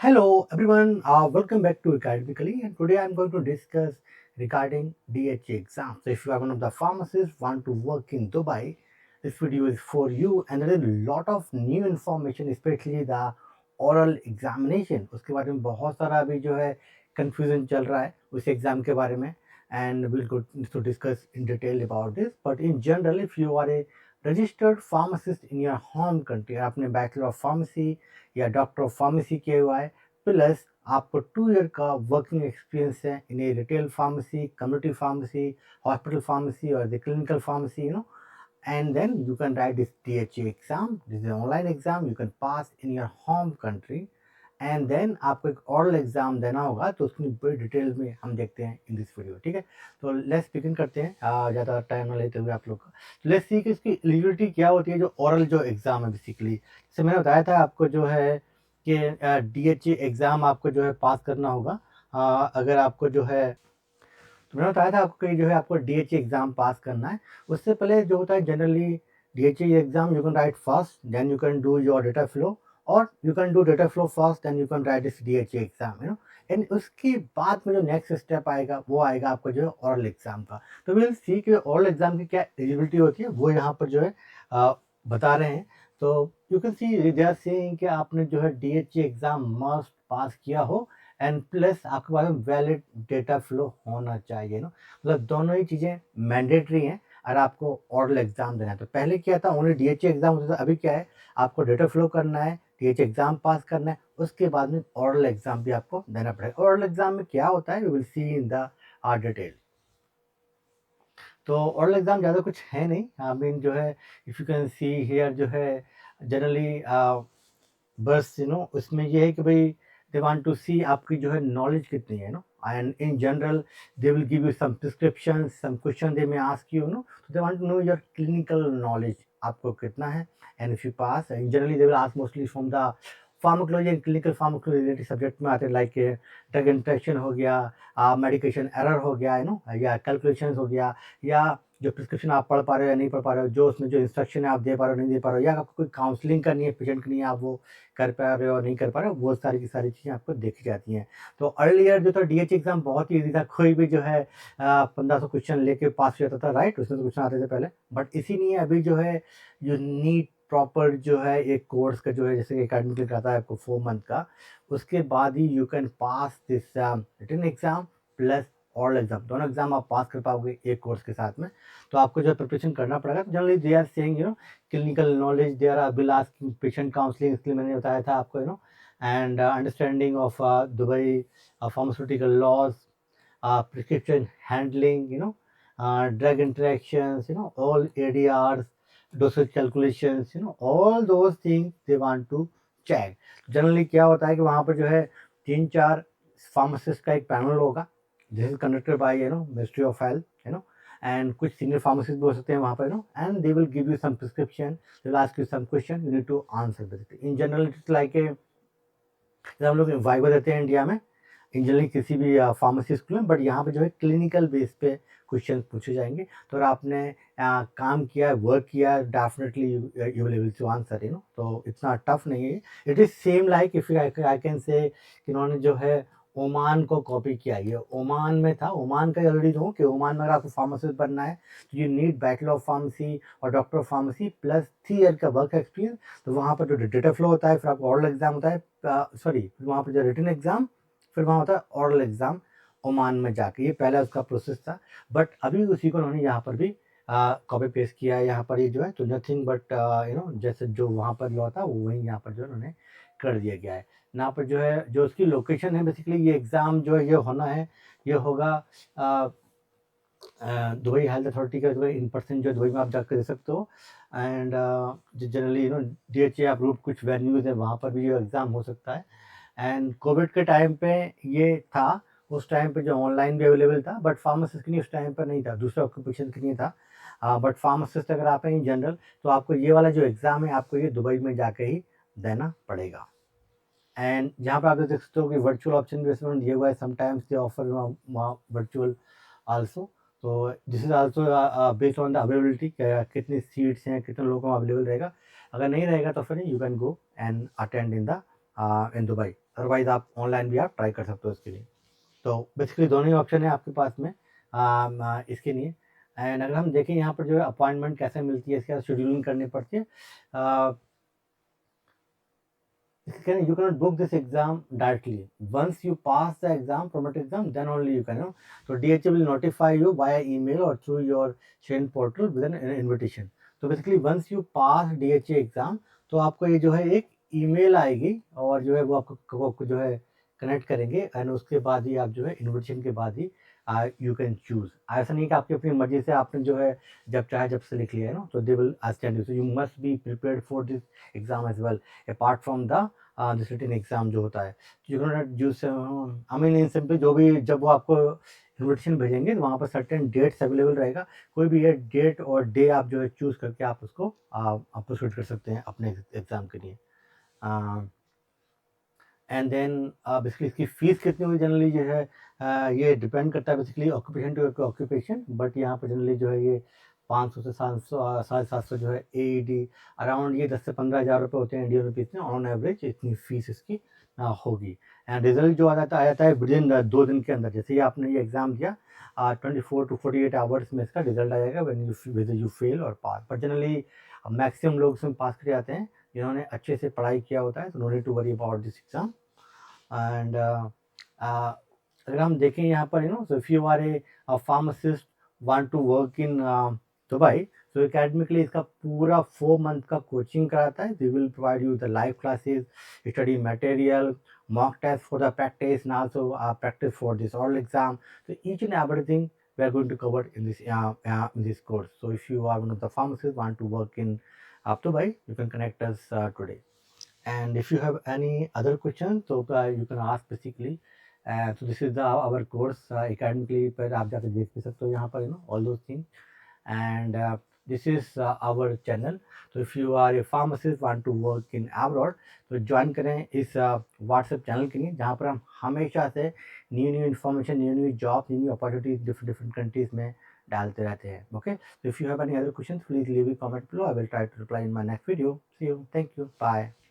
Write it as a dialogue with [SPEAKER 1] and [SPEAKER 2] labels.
[SPEAKER 1] Hello everyone, welcome back to Academically, and today I'm going to discuss regarding DHA exam. So if you are one of the pharmacists want to work in Dubai, this video is for you, and there is a lot of new information, especially the oral examination. उसके बारे में बहुत सारा अभी जो है confusion चल रहा है उस एग्जाम के बारे में, and we'll go to discuss in detail about this. But in general, if you are a registered pharmacist in your home country, आपने बैचलर ऑफ फार्मेसी या डॉक्टर ऑफ फार्मेसी किया हुआ है, प्लस आपको 2 ईयर का वर्किंग एक्सपीरियंस है in a retail pharmacy, community pharmacy, hospital pharmacy और the clinical pharmacy, and then you can write this DHA exam. This is an online exam you can pass in your home country, and then आपको एक ऑरल exam देना होगा, तो उसकी पूरी detail में हम देखते हैं इन दिस वीडियो। ठीक है, तो लेट्स बिगिन करते हैं ज़्यादा टाइम ना लेते हुए आप लोग का। तो लेट्स सी कि इसकी एलिजिबिलिटी क्या होती है जो ऑरल जो एग्ज़ाम है बेसिकली। जैसे मैंने बताया था आपको जो है कि DHA एग्ज़ाम आपको जो है पास करना होगा। अगर आपको जो है, तो मैंने बताया था आपको कि जो है आपको DHA एग्ज़ाम पास करना है। उससे पहले जो होता है generally DHA exam you can write first, then you can do your data flow, और you can do data flow first, then you can write this DHA exam, and उसके बाद में जो नेक्स्ट स्टेप आएगा वो आएगा आपको जो है ओरल एग्ज़ाम का। तो विल सी कि ओरल एग्ज़ाम की क्या एलिजिबिलिटी होती है वो यहाँ पर जो है बता रहे हैं। तो you can see they are saying कि आपने जो है DHA एग्ज़ाम मस्ट पास किया हो, एंड प्लस आपके पास में वैलिड डेटा फ्लो होना चाहिए, मतलब दोनों ही चीज़ें मैंडेटरी हैं और आपको ओरल एग्ज़ाम देना है। तो पहले क्या था, ओनली DHA एग्ज़ाम होता था, अभी क्या है, आपको डेटा फ्लो करना है, DHA एग्ज़ाम पास करना है, उसके बाद में ओरल एग्ज़ाम भी आपको देना पड़ेगा। ओरल एग्ज़ाम में क्या होता है we will see in the detail. तो ओरल एग्ज़ाम ज़्यादा कुछ है नहीं, आई मीन जो है if you can see here जो है जनरली बस उसमें ये है कि भाई दे वांट टू सी आपकी जो है नॉलेज कितनी है, and in general they will give you some prescription, some question they may ask you, तो they want to know your clinical knowledge आपको कितना है। And if you pass, in generally they will ask mostly from the pharmacology and clinical pharmacology related subject में आते हैं, like drug interaction हो गया, medication error हो गया, या कैलकुलेशन हो गया, या जो प्रिस्क्रिप्शन आप पढ़ पा रहे हो या नहीं पढ़ पा रहे हो, जो उसमें जो इंस्ट्रक्शन है आप दे पा रहे हो नहीं दे पा रहे हो, या आपको कोई काउंसलिंग करनी है पेशेंट के लिए, आप वो कर पा रहे हो नहीं कर पा रहे हो, वो सारी की सारी चीज़ें आपको देखी जाती हैं। तो अर्लियर जो था DHA एग्ज़ाम बहुत ही ईजी था, कोई भी जो है 1500 क्वेश्चन लेके पास हो जाता था, राइट, उसमें तो क्वेश्चन आते थे पहले। बट इसीलिए अभी जो है जो नीट प्रॉपर जो है एक कोर्स का जो है, जैसे एकेडमिक कहता है आपको 4 मंथ का, उसके बाद ही you can pass this written exam plus oral exam, दोनों एग्ज़ाम आप पास कर पाओगे एक कोर्स के साथ में। तो आपको जो है प्रिपरेशन करना पड़ेगा। Generally they are saying clinical knowledge, they are will ask patient counselling, इसके लिए मैंने बताया था आपको, and understanding of Dubai pharmaceutical laws, prescription handling, drug interactions, all ADRs, dosage calculations, all those things they want to check. Generally क्या होता है कि वहाँ पर जो है 3-4 फार्मासिस्ट का एक पैनल होगा, this is conducted by ministry of health, and कुछ सीनियर फार्मासिस्ट भी हो सकते हैं वहाँ पर, and they will give you some prescription, they will ask you some question, you need to answer basically. In general it's like a, जैसे हम लोग वाइवा देते हैं इंडिया में इंजनरली किसी भी फार्मेसी स्कूल में, बट यहाँ पे जो है क्लिनिकल बेस पे क्वेश्चन पूछे जाएंगे। तो अगर आपने काम किया, वर्क किया, definitely you will able to answer, तो इतना टफ नहीं है। It is same like if I can say कि इन्होंने जो है ओमान को कॉपी किया, ये ओमान में था, ओमान का ऑलरेडी जो कि ओमान में अगर आपको फार्मासिस्ट बनना है तो you need bachelor of pharmacy और doctor of pharmacy plus 3 year का वर्क एक्सपीरियंस। तो वहाँ पर जो डेटा फ्लो होता है, फिर आपको ऑरल एग्जाम होता है, सॉरी वहाँ पर जो रिटन एग्जाम, फिर वहाँ होता है ओरल एग्ज़ाम ओमान में जाके, ये पहला उसका प्रोसेस था। बट अभी उसी को उन्होंने यहाँ पर भी कॉपी पेस्ट किया है, यहाँ पर ये जो है तो नथिंग बट जैसे जो वहाँ पर लॉ था वो वहीं यहाँ पर जो उन्होंने कर दिया गया है। यहाँ पर जो है जो उसकी लोकेशन है, बेसिकली ये एग्ज़ाम जो है ये होना है, ये होगा दुबई हेल्थ अथॉरिटी का, दुबई इन पर्सन जो दुबई में आप जाकर दे सकते हो। एंड जनरली DHA अप्रूव्ड कुछ वेन्यूज़ है, वहाँ पर भी ये एग्ज़ाम हो सकता है। एंड कोविड के टाइम पे ये था, उस टाइम पे जो ऑनलाइन भी अवेलेबल था, बट फार्मासिस्ट के लिए उस टाइम पर नहीं था, दूसरे ऑक्यूपेशन के लिए था। बट फार्मासिस्ट अगर आप हैं इन जनरल, तो आपको ये वाला जो एग्ज़ाम है आपको ये दुबई में जाके ही देना पड़ेगा। एंड जहाँ पे आप देख सकते हो कि वर्चुअल ऑप्शन भी इसमें दिया हुआ है, sometimes they offer virtual also. तो this is also based on the availability, कितनी सीट्स हैं, कितने लोगों का अवेलेबल रहेगा। अगर नहीं रहेगा तो फिर you can go and attend in the in Dubai, otherwise आप ऑनलाइन भी आप ट्राई कर सकते हो इसके लिए। तो बेसिकली दोनों ही ऑप्शन है आपके पास में इसके लिए। एंड अगर हम देखें यहाँ पर जो है अपॉइंटमेंट कैसे मिलती है, इसके बाद शेड्यूलिंग करनी पड़ती है। You cannot book this exam directly. Once you pass the exam, promoted exam, then only you can, you know. So DHA will notify you via email or through your Shane portal with an invitation. So basically once you pass DHA exam, तो आपको ये जो है एक email आएगी और जो है वो आपको जो है कनेक्ट करेंगे, एंड उसके बाद ही आप जो है इन्विटेशन के बाद ही यू कैन चूज। ऐसा नहीं कि आपकी अपनी मर्जी से आपने जो है जब चाहे जब से लिख लिया है ना, तो they will assist you. So you must be prepared for this exam as well, apart from the this written exam जो होता है। You can not use, I mean in simple, जो भी जब वो आपको इन्विटेशन भेजेंगे तो वहाँ पर सर्टेन डेट्स अवेलेबल रहेगा, कोई भी ये डेट और डे आप जो है चूज करके आप उसको आप प्रोसीड कर सकते हैं अपने एग्जाम के लिए। एंड देन बेसिकली इसकी फ़ीस कितनी होगी जनरली जो है ये डिपेंड करता है basically occupation to occupation, but यहाँ पर जनरली जो है ये 500 से 700 750 जो है AED अराउंड ये 10 से 15 हज़ार रुपये होते हैं इंडियन रुपीज़ में ऑन एवरेज, इतनी फ़ीस इसकी होगी। एंड रिजल्ट जो आ जाता है विद इन 2 दिन के अंदर। जैसे ही आपने ये एग्ज़ाम दिया 24 टू 48 आवर्स में इसका रिजल्ट आ जाएगा, वेदर यू फेल और पास। बट जनरली मैक्सिमम लोग इसमें पास कर जाते हैं जिन्होंने अच्छे से पढ़ाई किया होता है, तो no need to worry about this exam. And अगर हम देखें यहाँ पर, you know, so if you are a pharmacist want to work in Dubai, so academically इसका पूरा 4 मंथ का कोचिंग कराता है। They will provide you the live classes, study material, mock test for the practice, and also practice for this oral exam. So each and everything we are going to cover in this course. So if you are one of the pharmacists want to work in Dubai, you can connect us today. And if you have any other questions, so you can ask basically. So this is our course academically, पर आप जाकर देख भी सकते हो यहाँ पर, you know, all those things. And this is our channel. So if you are a pharmacist want to work in abroad, तो ज्वाइन करें इस व्हाट्सएप चैनल के लिए, जहाँ पर हम हमेशा से new information, new job, new opportunities different countries में डालते रहते हैं। Okay, so if you have any other questions, please leave a comment below. I will try to reply in my next video. See you. Thank you. Bye.